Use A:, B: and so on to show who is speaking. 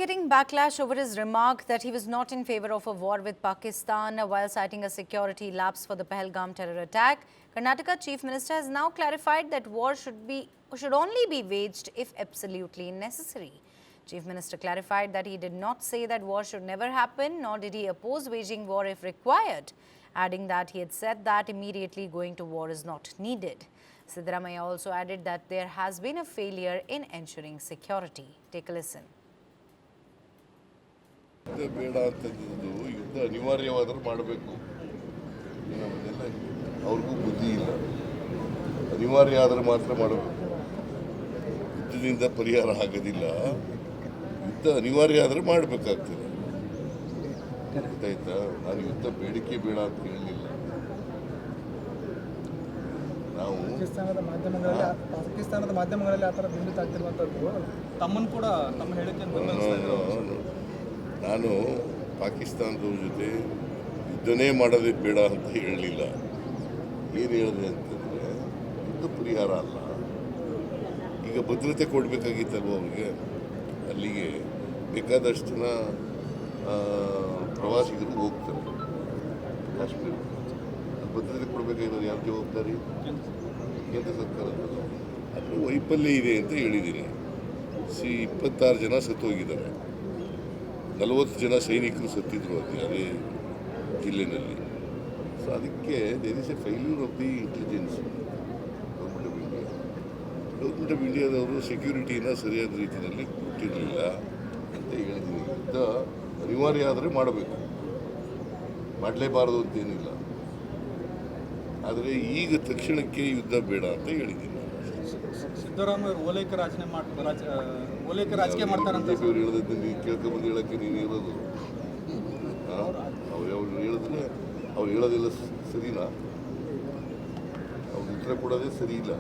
A: getting backlash over his remark that he was not in favor of a war with Pakistan while citing a security lapse for the Pahalgam terror attack. Karnataka Chief Minister has now clarified that war should only be waged if absolutely necessary. Chief Minister clarified that he did not say that war should never happen, nor did he oppose waging war if required, adding that he had said that immediately going to war is not needed. Siddaramaiah also added that there has been a failure in ensuring security. Take a listen.
B: ಯುದ್ಧ ಬೇಡ ಅಂತಂದಿದ್ದು ಯುದ್ಧ ಅನಿವಾರ್ಯವಾದರೂ ಮಾಡಬೇಕು. ನಮ್ಮದೆಲ್ಲ ಅವ್ರಿಗೂ ಬುದ್ಧಿ ಇಲ್ಲ. ಅನಿವಾರ್ಯ ಆದರೆ ಮಾತ್ರ ಮಾಡಬೇಕು. ಯುದ್ಧದಿಂದ ಪರಿಹಾರ ಆಗೋದಿಲ್ಲ. ಯುದ್ಧ ಅನಿವಾರ್ಯ ಆದರೆ ಮಾಡಬೇಕಾಗ್ತದೆ. ಗೊತ್ತಾಯ್ತಾ? ನಾನು ಯುದ್ಧ ಬೇಡಿಕೆ ಬೇಡ ಅಂತ ಹೇಳಲಿಲ್ಲ. ನಾವು
C: ಪಾಕಿಸ್ತಾನದ ಮಾಧ್ಯಮಗಳಲ್ಲಿ ಆ ಥರ ಬಿಂಬಿತ ಆಗ್ತಿರುವಂಥದ್ದು ತಮ್ಮನ್ನು ಕೂಡ ತಮ್ಮ ಹೇಳಿಕೆ
B: ನಾನು ಪಾಕಿಸ್ತಾನದವ್ರ ಜೊತೆ ಯುದ್ಧನೇ ಮಾಡೋದೇ ಬೇಡ ಅಂತ ಹೇಳಲಿಲ್ಲ. ಏನು ಹೇಳಿದೆ ಅಂತಂದರೆ ಯುದ್ಧ ಪರಿಹಾರ ಅಲ್ಲ. ಈಗ ಭದ್ರತೆ ಕೊಡಬೇಕಾಗಿತ್ತಲ್ವ ಅವ್ರಿಗೆ. ಅಲ್ಲಿಗೆ ಬೇಕಾದಷ್ಟು ಜನ ಪ್ರವಾಸಿಗರು ಹೋಗ್ತಾರೆ ಕಾಶ್ಮೀರ. ಭದ್ರತೆ ಕೊಡಬೇಕಾಗಿರೋದು ಯಾರ ಜವಾಬ್ದಾರಿ? ಕೇಂದ್ರ ಸರ್ಕಾರದ. ಅದರ ವೈಫಲ್ಯ ಇದೆ ಅಂತ ಹೇಳಿದ್ದೀನಿ. 26 ಜನ ಸತ್ತೋಗಿದ್ದಾರೆ. 40 ಜನ ಸೈನಿಕರು ಸತ್ತಿದ್ರು ಅದೇ ಜಿಲ್ಲೆಯಲ್ಲಿ. ಸೊ ಅದಕ್ಕೆ there is a failure of the intelligence government of ಇಂಡಿಯಾದವರು ಸೆಕ್ಯೂರಿಟಿನ ಸರಿಯಾದ ರೀತಿಯಲ್ಲಿ ಕೊಟ್ಟಿರಲಿಲ್ಲ ಅಂತ ಹೇಳಿದ್ದೀನಿ. ಯುದ್ಧ ಅನಿವಾರ್ಯ ಆದರೆ ಮಾಡಬೇಕು, ಮಾಡಲೇಬಾರದು ಅಂತೇನಿಲ್ಲ. ಆದರೆ ಈಗ ತಕ್ಷಣಕ್ಕೆ ಯುದ್ಧ ಬೇಡ ಅಂತ ಹೇಳಿದ್ದೀನಿ.
C: ಸಿದ್ದರಾಮಯ್ಯ ಓಲೈಕೆ ರಾಜಕೀಯ ಮಾಡ್ತಾರಂತ
B: ಅವ್ರು ಹೇಳೋದನ್ನ ನೀನು ಕೇಳ್ಕೊಂಬಂದು ಹೇಳೋಕ್ಕೆ ನೀನು ಇರೋದು. ಅವ್ರು ಹೇಳಿದ್ರೆ ಅವ್ರು ಹೇಳೋದೆಲ್ಲ ಸರಿನಾ? ಅವ್ರು ಉತ್ತರ ಕೊಡೋದೇ ಸರಿ ಇಲ್ಲ.